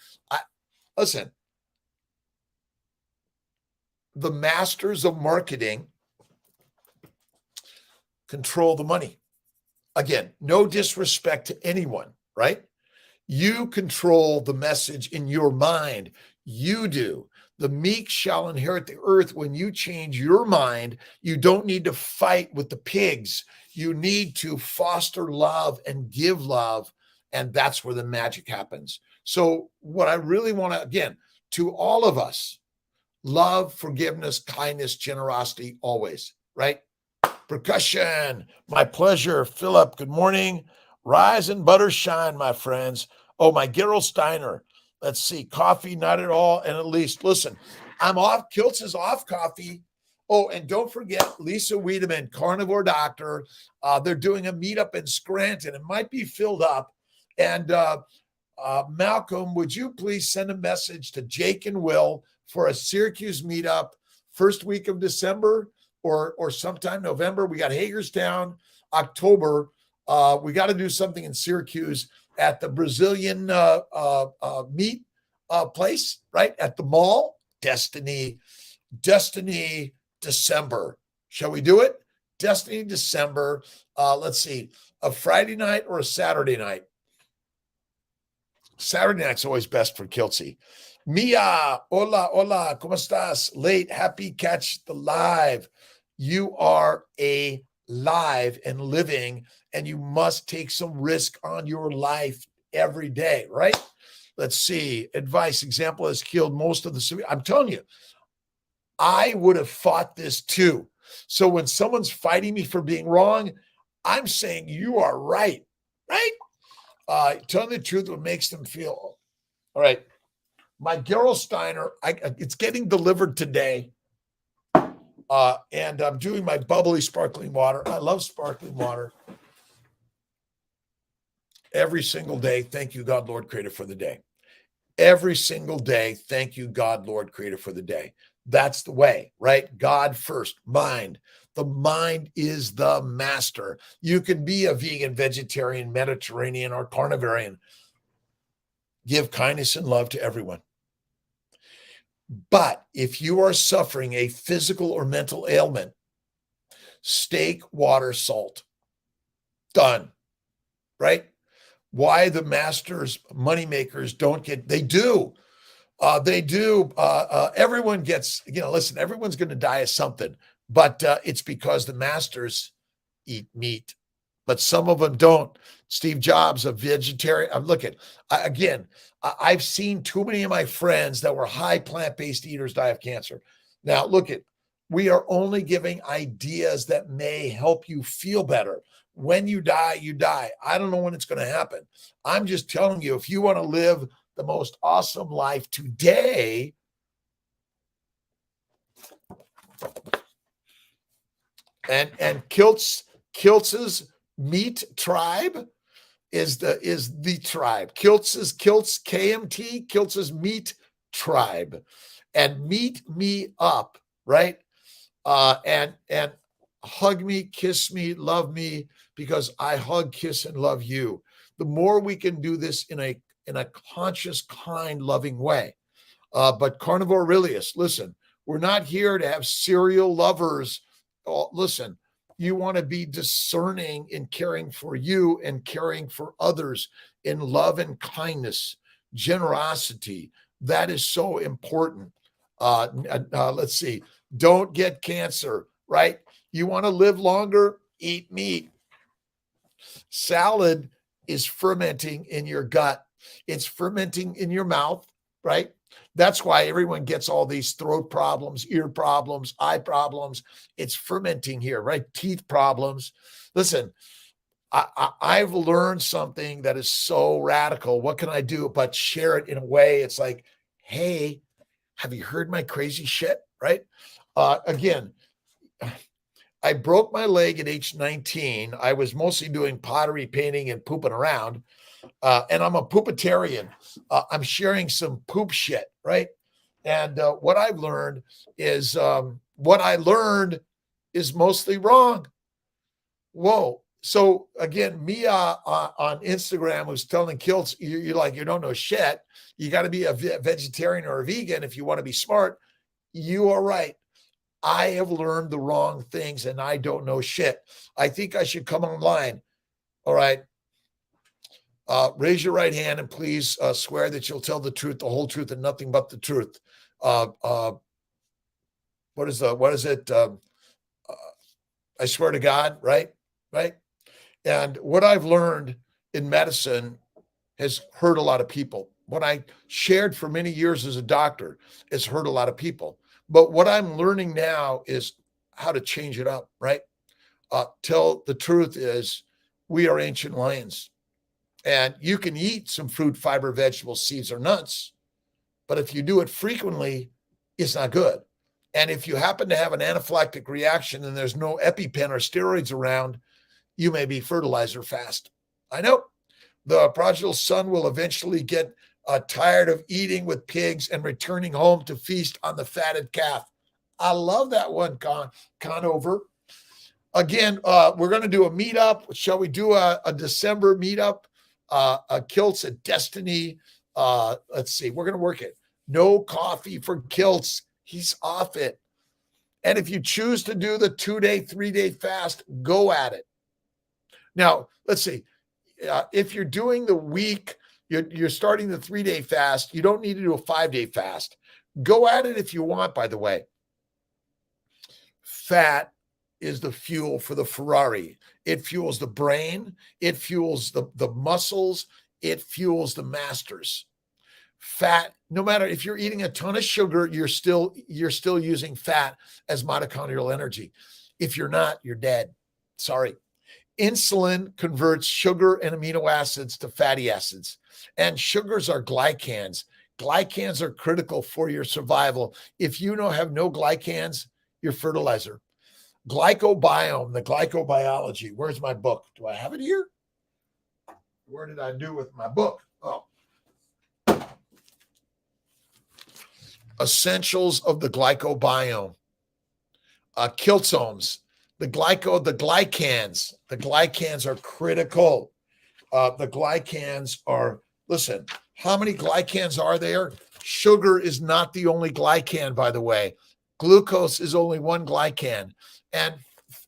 A: Listen, the masters of marketing control the money. Again, no disrespect to anyone, right? You control the message in your mind. You do. The meek shall inherit the earth. When you change your mind, you don't need to fight with the pigs. You need to foster love and give love. And that's where the magic happens. So what I really want to, again, to all of us, love, forgiveness, kindness, generosity, always, right? Percussion, my pleasure. Philip, good morning. Rise and butter shine, my friends. Oh, my Gerald Steiner. Let's see, coffee, not at all. And at least, listen, I'm off. Kiltz is off coffee. Oh, and don't forget Lisa Wiedemann, carnivore doctor. They're doing a meetup in Scranton. It might be filled up. And Malcolm, would you please send a message to Jake and Will for a Syracuse meetup first week of December or sometime November? We got Hagerstown, October. We got to do something in Syracuse at the Brazilian meat place, right? At the mall. Destiny, December. Shall we do it? Destiny, December. Let's see, a Friday night or a Saturday night? Saturday night's always best for Kiltzy. Mia, hola, ¿cómo estás? Late, happy catch the live. You are alive and living, and you must take some risk on your life every day, right? Let's see. Advice, example has killed most of the. I'm telling you, I would have fought this too. So when someone's fighting me for being wrong, I'm saying you are right, right? Telling the truth, what makes them feel. All right. My Gerolsteiner, it's getting delivered today. And I'm doing my bubbly sparkling water. I love sparkling water. Every single day, thank you, God, Lord, Creator, for the day. Every single day, thank you, God, Lord, Creator, for the day. That's the way, right? God first, mind. The mind is the master. You can be a vegan, vegetarian, Mediterranean, or carnivorian. Give kindness and love to everyone. But if you are suffering a physical or mental ailment, steak, water, salt. Done. Right? Why the masters, money makers don't get, they do. They do. Everyone gets, listen, everyone's going to die of something, but it's because the masters eat meat, but some of them don't. Steve Jobs, a vegetarian. I'm looking again. I've seen too many of my friends that were high plant-based eaters die of cancer. Now, we are only giving ideas that may help you feel better. When you die, you die. I don't know when it's going to happen. I'm just telling you, if you want to live the most awesome life today, and Kiltz's meat tribe is the tribe. Kiltz's KMT, Kiltz's meat tribe, and meet me up, right? And hug me, kiss me, love me, because I hug, kiss, and love you. The more we can do this in a conscious, kind, loving way. But Carnivore Aurelius, listen, we're not here to have serial lovers. Listen, you want to be discerning in caring for you and caring for others in love and kindness, generosity. That is so important. Let's see. Don't get cancer, right? You want to live longer? Eat meat. Salad is fermenting in your gut. It's fermenting in your mouth, right? That's why everyone gets all these throat problems, ear problems, eye problems. It's fermenting here, right? Teeth problems. Listen, I've learned something that is so radical. What can I do but share it in a way? It's like, hey, have you heard my crazy shit, right? Again, I broke my leg at age 19. I was mostly doing pottery, painting, and pooping around. And I'm a poopitarian. I'm sharing some poop shit, right? And what I've learned is mostly wrong. Whoa. So again, Mia on Instagram was telling Kiltz, you're like, you don't know shit. You got to be a vegetarian or a vegan if you want to be smart. You are right. I have learned the wrong things and I don't know shit. I think I should come online. All right. Raise your right hand and please swear that you'll tell the truth, the whole truth, and nothing but the truth. What is it? I swear to God, right? Right. And what I've learned in medicine has hurt a lot of people. What I shared for many years as a doctor has hurt a lot of people. But what I'm learning now is how to change it up, right? Tell the truth is we are ancient lions. And you can eat some fruit, fiber, vegetables, seeds, or nuts. But if you do it frequently, it's not good. And if you happen to have an anaphylactic reaction and there's no EpiPen or steroids around, you may be fertilizer fast. I know. The prodigal son will eventually get tired of eating with pigs and returning home to feast on the fatted calf. I love that one, Conover. Again, we're going to do a meetup. Shall we do a December meetup? A Kiltz at Destiny. Let's see. We're going to work it. No coffee for Kiltz. He's off it. And if you choose to do the 2-day, 3-day fast, go at it. Now, let's see. If you're doing the week, you're starting the 3-day fast, you don't need to do a 5-day fast. Go at it if you want, by the way. Fat is the fuel for the Ferrari. It fuels the brain. It fuels the muscles. It fuels the masters. Fat, no matter if you're eating a ton of sugar, you're still using fat as mitochondrial energy. If you're not, you're dead. Sorry. Insulin converts sugar and amino acids to fatty acids, and sugars are glycans. Glycans are critical for your survival. If you have no glycans, you're fertilizer. Glycobiome, the glycobiology. Where's my book? Do I have it here? Where did I do with my book? Oh. Essentials of the glycobiome. Kiltzomes. The glycans are critical. The glycans are, listen, how many glycans are there? Sugar is not the only glycan, by the way. Glucose is only one glycan. And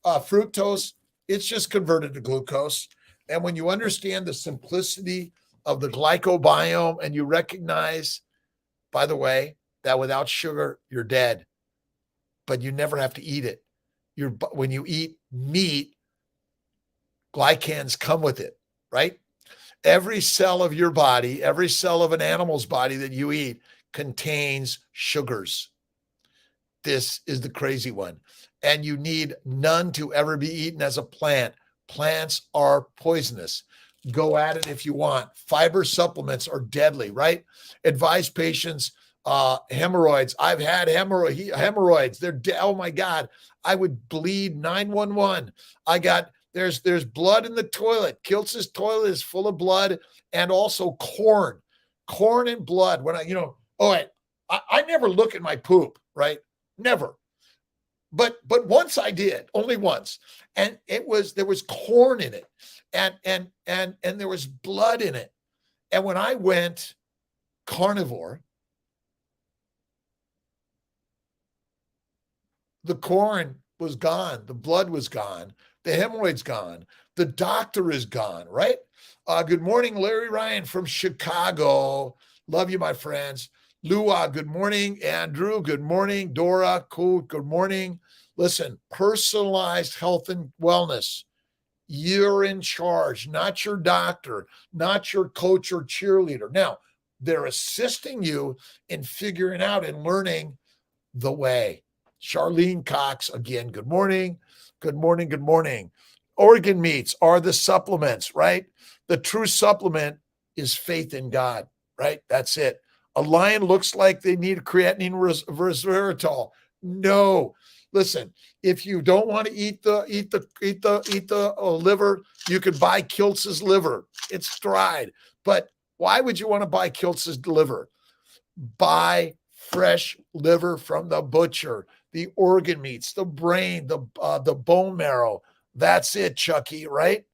A: fructose, it's just converted to glucose. And when you understand the simplicity of the glycobiome and you recognize, by the way, that without sugar, you're dead, but you never have to eat it. When you eat meat, glycans come with it, right? Every cell of your body, every cell of an animal's body that you eat contains sugars. This is the crazy one. And you need none to ever be eaten as a plant. Plants are poisonous. Go at it if you want. Fiber supplements are deadly, right? Advise patients, hemorrhoids. I've had hemorrhoids. They're oh my God. I would bleed 911. There's blood in the toilet. Kiltz's toilet is full of blood and also corn and blood. When I never look at my poop, right? Never. But once I did, only once. And there was corn in it and there was blood in it. And when I went carnivore, the corn was gone. The blood was gone. The hemorrhoid's gone. The doctor is gone, right? Good morning, Larry Ryan from Chicago. Love you, my friends. Lua, good morning. Andrew, good morning. Dora, cool, good morning. Listen, personalized health and wellness. You're in charge, not your doctor, not your coach or cheerleader. Now, they're assisting you in figuring out and learning the way. Charlene Cox, again, good morning. Good morning. Good morning. Organ meats are the supplements, right? The true supplement is faith in God, right? That's it. A lion looks like they need creatinine resveratrol. No. Listen, if you don't want to eat the liver, you could buy Kiltz's liver. It's dried. But why would you want to buy Kiltz's liver? Buy fresh liver from the butcher. The organ meats, the brain, the bone marrow. That's it, Chucky, right?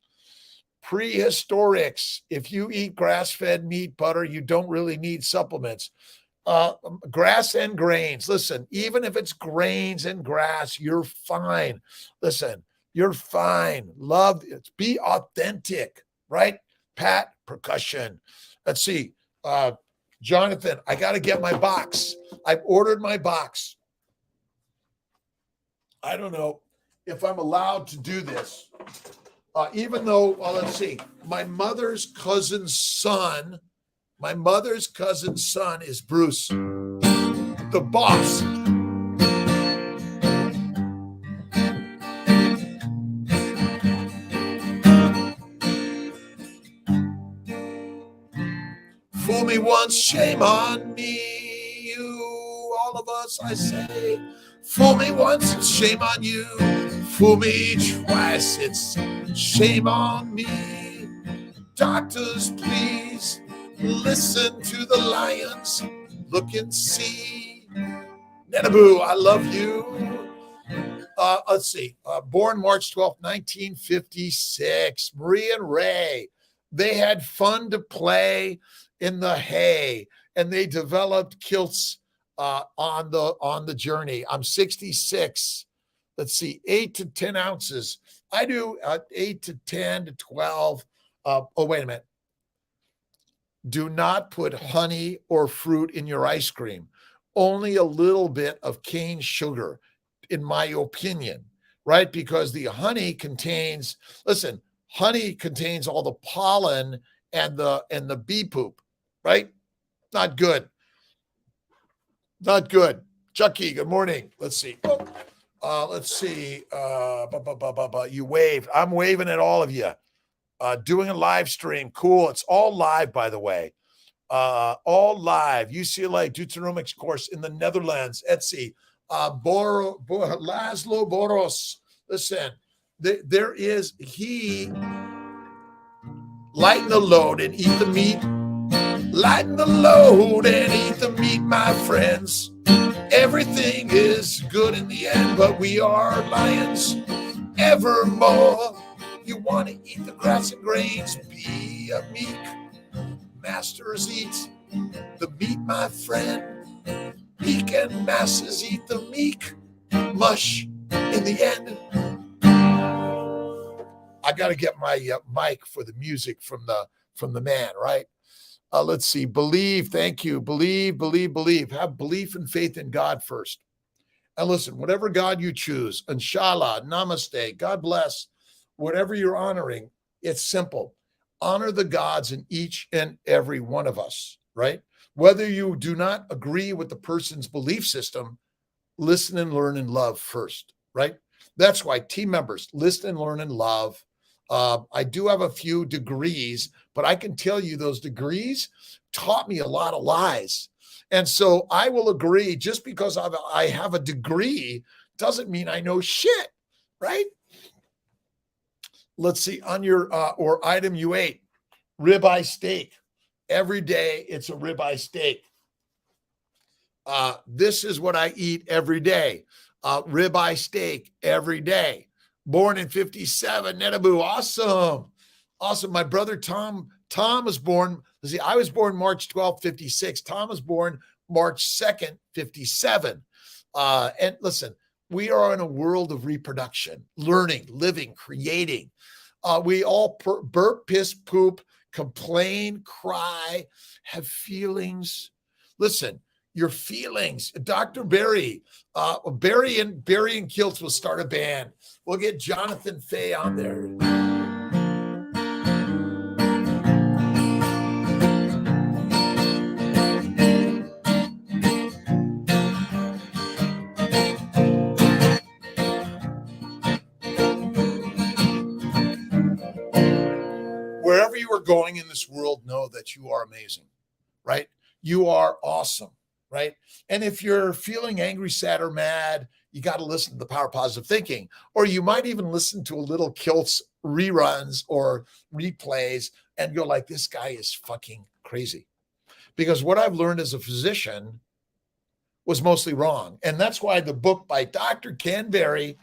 A: Prehistorics. If you eat grass-fed meat, butter, you don't really need supplements. Grass and grains. Listen, even if it's grains and grass, you're fine. Listen, you're fine. Love it. Be authentic, right? Pat, percussion. Let's see. Jonathan, I got to get my box. I've ordered my box. I don't know if I'm allowed to do this. Even though, let's see, my mother's cousin's son is Bruce, the boss. Fool me once, shame on me. You, all of us, I say. Fool me once, it's shame on you. Fool me twice, it's shame on me. Doctors, please listen to the lions. Look and see. Nenabu, I love you. Let's see. Born March 12th, 1956. Maria and Ray. They had fun to play in the hay, and they developed Kiltz on the journey. I'm 66. Let's see, 8 to 10 ounces. I do 8 to 10 to 12. Wait a minute. Do not put honey or fruit in your ice cream. Only a little bit of cane sugar, in my opinion, right? Because the honey contains, listen, honey contains all the pollen and the bee poop, right? Not good. Not good. Chucky, good morning. Let's see. Let's see. You waved. I'm waving at all of you. Doing a live stream. Cool. It's all live, by the way. All live. UCLA Deuteronomics course in the Netherlands. Etsy. Laszlo Boros. Listen, there is he. Lighten the load and eat the meat. Lighten the load and eat the meat, my friends. Everything is good in the end, but we are lions evermore. You want to eat the grass and grains, be a meek. Masters eat the meat, my friend. Meek and masters eat the meek. Mush in the end. I got to get my mic for the music from the man, right? Let's see. Believe. Thank you. Believe. Have belief and faith in God first. And listen, whatever God you choose, inshallah, namaste, God bless, whatever you're honoring, it's simple. Honor the gods in each and every one of us, right? Whether you do not agree with the person's belief system, listen and learn and love first, right? That's why team members, listen and learn and love. I do have a few degrees, but I can tell you those degrees taught me a lot of lies. And so I will agree, just because I have a degree doesn't mean I know shit, right? Let's see, on your or item you ate, ribeye steak. Every day it's a ribeye steak. This is what I eat every day. Ribeye steak every day. Born in 57, Nenabu, awesome. Awesome. My brother Tom was born, let's see, I was born March 12th, 56. Tom was born March 2nd, 57. And listen, we are in a world of reproduction, learning, living, creating. We all burp, piss, poop, complain, cry, have feelings. Listen, your feelings. Dr. Barry and Kiltz will start a band. We'll get Jonathan Fay on there. Wherever you are going in this world, know that you are amazing, right? You are awesome, right? And if you're feeling angry, sad, or mad, you got to listen to the Power of Positive Thinking, or you might even listen to a little Kiltz reruns or replays and go like, this guy is fucking crazy. Because what I've learned as a physician was mostly wrong. And that's why the book by Dr. Ken Berry,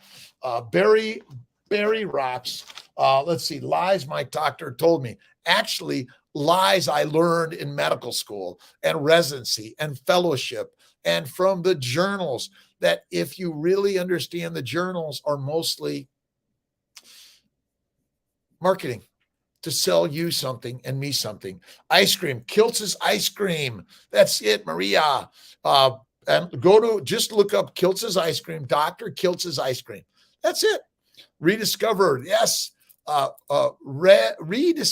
A: Berry rocks. Let's see, lies my doctor told me. Actually, lies I learned in medical school and residency and fellowship and from the journals, that if you really understand, the journals are mostly marketing to sell you something and me something. Ice cream, Kiltz's ice cream. That's it, Maria. And just look up Kiltz's ice cream, Dr. Kiltz's ice cream. That's it. Rediscover. Yes.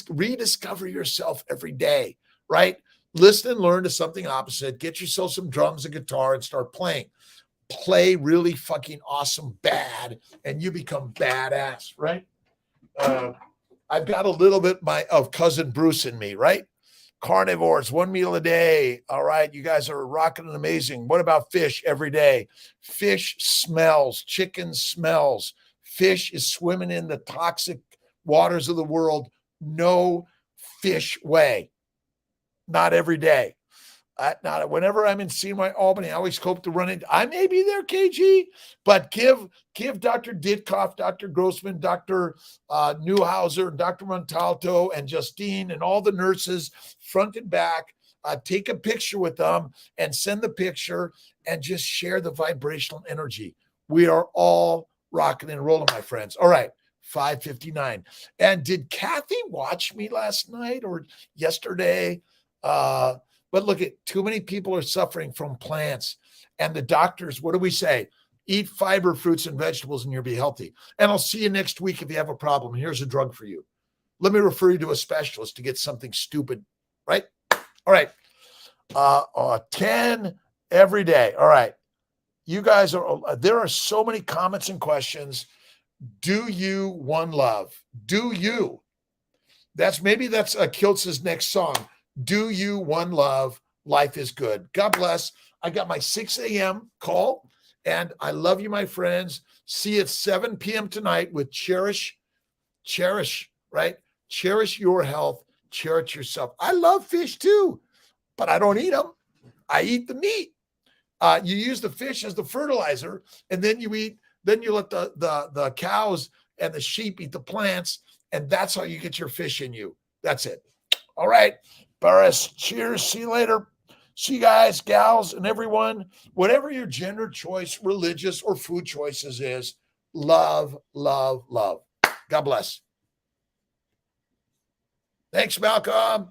A: Rediscover yourself every day, right? Listen and learn to something opposite. Get yourself some drums and guitar and start playing. Play really fucking awesome bad, and you become badass, right? I've got a little bit of cousin Bruce in me, right? Carnivores, one meal a day. All right, you guys are rocking and amazing. What about fish every day? Fish smells, chicken smells. Fish is swimming in the toxic waters of the world. No fish way. Not every day. Not whenever I'm in CNY Albany, I always hope to run into. I may be there, KG, but give Dr. Ditkoff, Dr. Grossman, Dr. Newhauser, Dr. Montalto, and Justine, and all the nurses, front and back, take a picture with them and send the picture and just share the vibrational energy. We are all rocking and rolling, my friends. All right, 5:59. And did Kathy watch me last night or yesterday? But look at too many people are suffering from plants, and the doctors, what do we say? Eat fiber, fruits, and vegetables, and you'll be healthy. And I'll see you next week if you have a problem. Here's a drug for you. Let me refer you to a specialist to get something stupid, right? All right. 10 every day. All right. You guys there are so many comments and questions. Do you one love? Do you? That's Kiltz's next song. Do you one love? Life is good. God bless. I got my 6 a.m. call, and I love you, my friends. See you at 7 p.m. tonight with Cherish, right? Cherish your health. Cherish yourself. I love fish too, but I don't eat them. I eat the meat. You use the fish as the fertilizer, and then you let the cows and the sheep eat the plants, and that's how you get your fish in you. That's it. All right. Barris, cheers. See you later. See you guys, gals, and everyone. Whatever your gender choice, religious, or food choices is, love, love, love. God bless. Thanks, Malcolm.